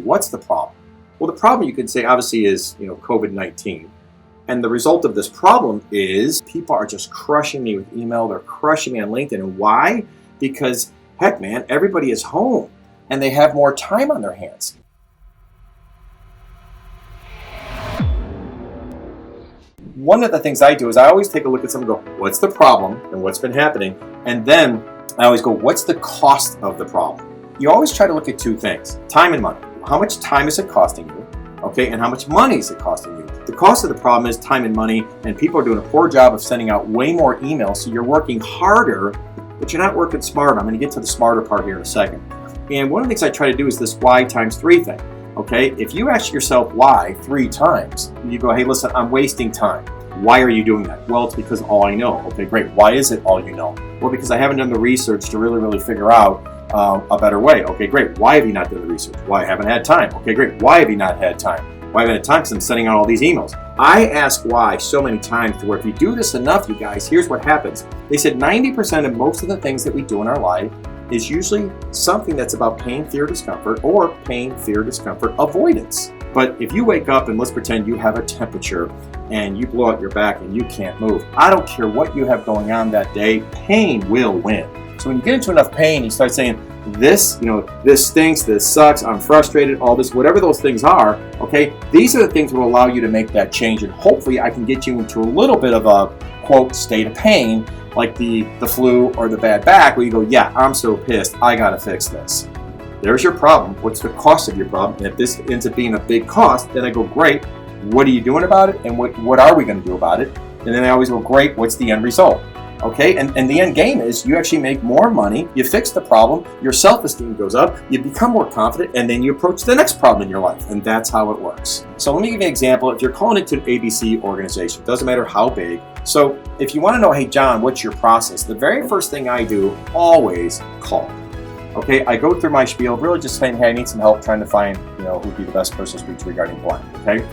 what's the problem? Well, the problem you could say obviously is, COVID-19. And the result of this problem is people are just crushing me with email. They're crushing me on LinkedIn. And why? Because, heck, man, everybody is home and they have more time on their hands. One of the things I do is I always take a look at something and go, what's the problem and what's been happening? And then I always go, what's the cost of the problem? You always try to look at two things, time and money. How much time is it costing you? Okay, and how much money is it costing you? The cost of the problem is time and money, and people are doing a poor job of sending out way more emails, so you're working harder, but you're not working smarter. I'm going to get to the smarter part here in a second. And one of the things I try to do is this why times 3 thing. Okay, if you ask yourself why 3 times, you go, hey, listen, I'm wasting time. Why are you doing that? Well, it's because all I know. Okay, great. Why is it all you know? Well, because I haven't done the research to really figure out a better way. Okay, great. Why have you not done the research? Why I haven't had time? Okay, great. Why have you not had time? Why haven't I had time? Because I'm sending out all these emails. I ask why so many times to where if you do this enough, you guys, here's what happens. They said 90% of most of the things that we do in our life is usually something that's about pain, fear, discomfort, or pain, fear, discomfort avoidance. But if you wake up and let's pretend you have a temperature and you blow out your back and you can't move, I don't care what you have going on that day, pain will win. So when you get into enough pain, you start saying, this stinks, this sucks, I'm frustrated, all this, whatever those things are, okay, these are the things that will allow you to make that change. And hopefully I can get you into a little bit of a, quote, state of pain, like the flu or the bad back, where you go, yeah, I'm so pissed, I gotta fix this. There's your problem. What's the cost of your problem? And if this ends up being a big cost, then I go, great, what are you doing about it? And what are we gonna do about it? And then I always go, great, what's the end result? Okay, and the end game is you actually make more money, you fix the problem, your self-esteem goes up, you become more confident, and then you approach the next problem in your life, and that's how it works. So let me give you an example. If you're calling it to an ABC organization, doesn't matter how big. So if you want to know, hey John, what's your process? The very first thing I do, always call. Okay, I go through my spiel, really just saying, hey, I need some help trying to find, who'd be the best person to speak to regarding blank, okay?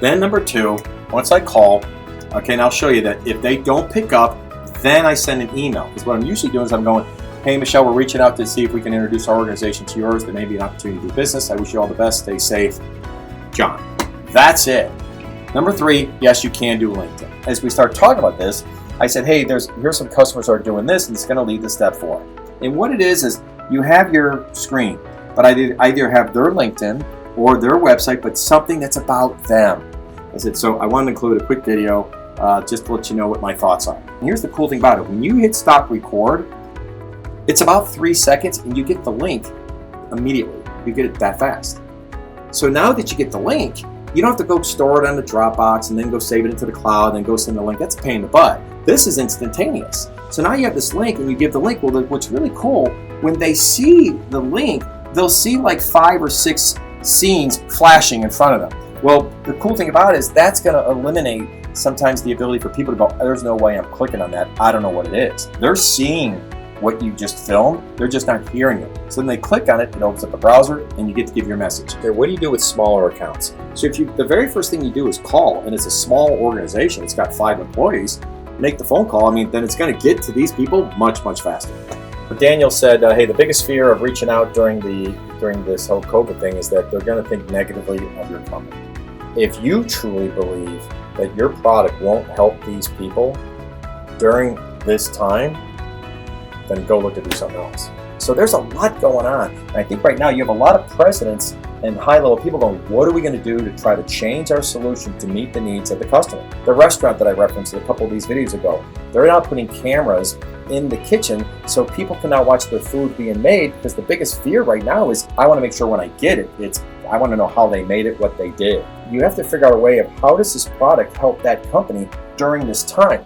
Then number 2, once I call, okay, and I'll show you that if they don't pick up, then I send an email. Because what I'm usually doing is I'm going, hey Michelle, we're reaching out to see if we can introduce our organization to yours. There may be an opportunity to do business. I wish you all the best. Stay safe. John. That's it. Number 3, yes, you can do LinkedIn. As we start talking about this, I said, hey, here's some customers who are doing this, and it's going to lead to step 4. And what it is you have your screen, but I either have their LinkedIn or their website, but something that's about them. I said, so I wanted to include a quick video just to let you know what my thoughts are. And here's the cool thing about it. When you hit stop record, it's about 3 seconds and you get the link immediately. You get it that fast. So now that you get the link, you don't have to go store it on the Dropbox and then go save it into the cloud and then go send the link. That's a pain in the butt. This is instantaneous. So now you have this link and you give the link. Well, what's really cool, when they see the link, they'll see like 5 or 6 scenes flashing in front of them. Well, the cool thing about it is that's going to eliminate sometimes the ability for people to go, there's no way I'm clicking on that. I don't know what it is. They're seeing what you just filmed. They're just not hearing it. So then they click on it, it opens up a browser, and you get to give your message. Okay, what do you do with smaller accounts? So the very first thing you do is call, and it's a small organization. It's got 5 employees. Make the phone call. Then it's going to get to these people much faster. But Daniel said, hey, the biggest fear of reaching out during this whole COVID thing is that they're going to think negatively of your company. If you truly believe that your product won't help these people during this time, then go look to do something else. So there's a lot going on. And I think right now you have a lot of presidents and high-level people going, what are we going to do to try to change our solution to meet the needs of the customer? The restaurant that I referenced a couple of these videos ago, they're now putting cameras in the kitchen so people can now watch their food being made, because the biggest fear right now is I want to make sure when I get it, I want to know how they made it, what they did. You have to figure out a way of how does this product help that company during this time.